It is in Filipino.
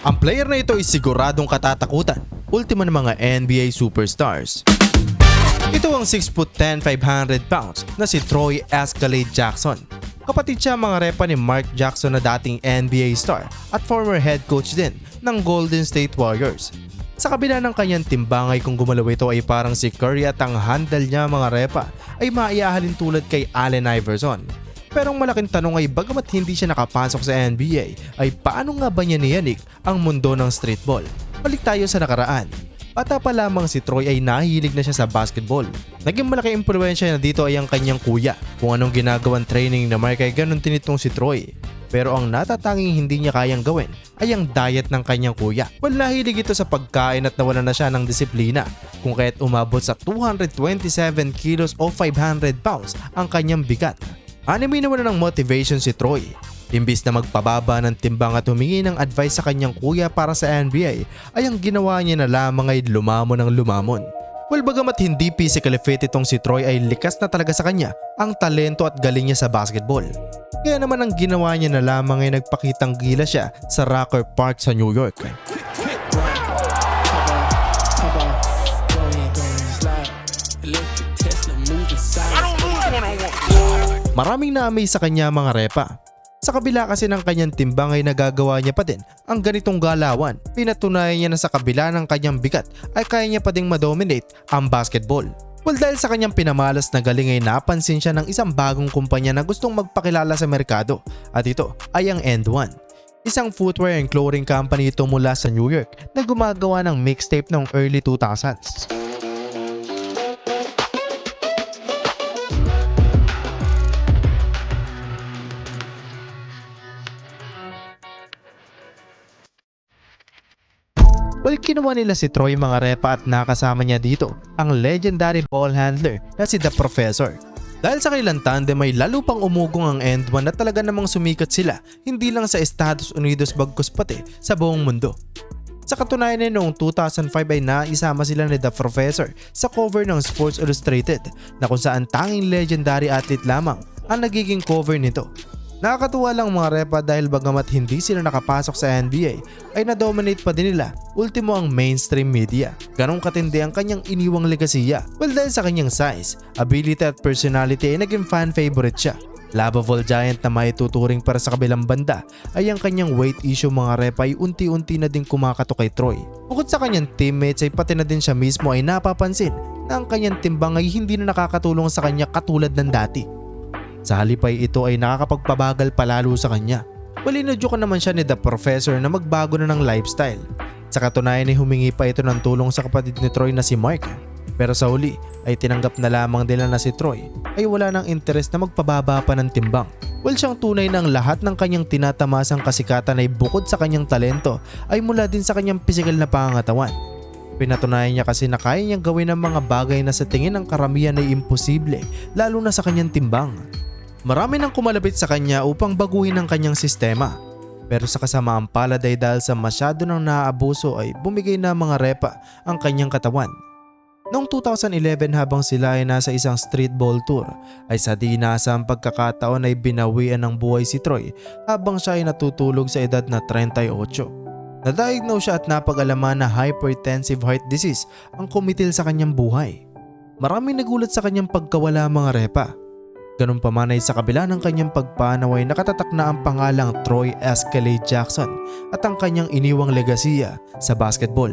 Ang player na ito ay siguradong katatakutan, ultima ng mga NBA superstars. Ito ang 6'10", 500 pounds na si Troy Escalade Jackson. Kapatid siya mga repa ni Mark Jackson na dating NBA star at former head coach din ng Golden State Warriors. Sa kabila ng kanyang timbangay kung gumalaw ito ay parang si Curry at ang handle niya mga repa ay maiahalin tulad kay Allen Iverson. Pero ang malaking tanong ay bagamat hindi siya nakapasok sa NBA ay paano nga ba niya niyanik ang mundo ng streetball? Balik tayo sa nakaraan. Bata pa lamang si Troy ay nahihilig na siya sa basketball. Naging malaking impluwensya na dito ay ang kanyang kuya. Kung anong ginagawang training na Mark ay ganun tinitong si Troy. Pero ang natatanging hindi niya kayang gawin ay ang diet ng kanyang kuya. Well, nahilig ito sa pagkain at nawala na siya ng disiplina kung kaya't umabot sa 227 kilos o 500 pounds ang kanyang bigat. Anime naman ng motivation si Troy. Imbis na magpababa ng timbang at humingi ng advice sa kanyang kuya para sa NBA ay ang ginawa niya na lamang ay lumamon ng lumamon. Well, bagamat hindi physically fit itong si Troy ay likas na talaga sa kanya ang talento at galing niya sa basketball. Kaya naman ang ginawa niya na lamang ay nagpakitang gila siya sa Rucker Park sa New York. Maraming na-amaze sa kanya mga repa. Sa kabila kasi ng kanyang timbang ay nagagawa niya pa din ang ganitong galawan. Pinatunayan niya na sa kabila ng kanyang bigat ay kaya niya pa ding madominate ang basketball. Well, dahil sa kanyang pinamalas na galing ay napansin siya ng isang bagong kumpanya na gustong magpakilala sa merkado at ito ay ang End One. Isang footwear and clothing company ito mula sa New York na gumagawa ng mixtape noong early 2000s. Well, kinuha nila si Troy mga repa at nakasama niya dito ang legendary ball handler na si The Professor. Dahil sa kailang tandem ay lalo pang umugong ang End One na talaga namang sumikat sila hindi lang sa Estados Unidos bagkus pati sa buong mundo. Sa katunayan ay noong 2005 ay naisama sila ni The Professor sa cover ng Sports Illustrated na kung saan tanging legendary athlete lamang ang nagiging cover nito. Nakakatuwa lang mga repa dahil bagamat hindi sila nakapasok sa NBA ay na-dominate pa din nila ultimo ang mainstream media. Ganong katindi ang kanyang iniwang legasiya. Well, dahil sa kanyang size, ability at personality ay naging fan favorite siya. Lovable giant na maituturing para sa kabilang banda ay ang kanyang weight issue mga repa ay unti-unti na din kumakato kay Troy. Bukod sa kanyang teammates ay pati na din siya mismo ay napapansin na ang kanyang timbang ay hindi na nakakatulong sa kanya katulad ng dati. Sa halip ay ito ay nakakapagpabagal palalo sa kanya. Well, inadyokan naman siya ni The Professor na magbago na ng lifestyle. Sa katunayan ay humingi pa ito ng tulong sa kapatid ni Troy na si Mark. Pero sa huli ay tinanggap na lamang nila na si Troy ay wala ng interes na magpababa pa ng timbang. Well, siyang tunay na ang lahat ng kanyang tinatamasang kasikatan ay bukod sa kanyang talento ay mula din sa kanyang pisikal na pangangatawan. Pinatunayan niya kasi na kaya niyang gawin ang mga bagay na sa tingin ng karamihan ay imposible lalo na sa kanyang timbang. Marami nang kumalapit sa kanya upang baguhin ang kanyang sistema. Pero sa kasamaang palad ay dahil sa masyado nang naaabuso ay bumigay na mga repa ang kanyang katawan. Noong 2011 habang sila ay nasa isang streetball tour ay sa di inaasahang pagkakataon ay binawian ng buhay si Troy habang siya ay natutulog sa edad na 38. Na-diagnose siya at napag-alaman na hypertensive heart disease ang kumitil sa kanyang buhay. Maraming nagulat sa kanyang pagkawala mga repa. Ganun pa man ay sa kabila ng kanyang pagpanaw ay nakatatak na ang pangalang Troy Escalade Jackson at ang kanyang iniwang legasiya sa basketball.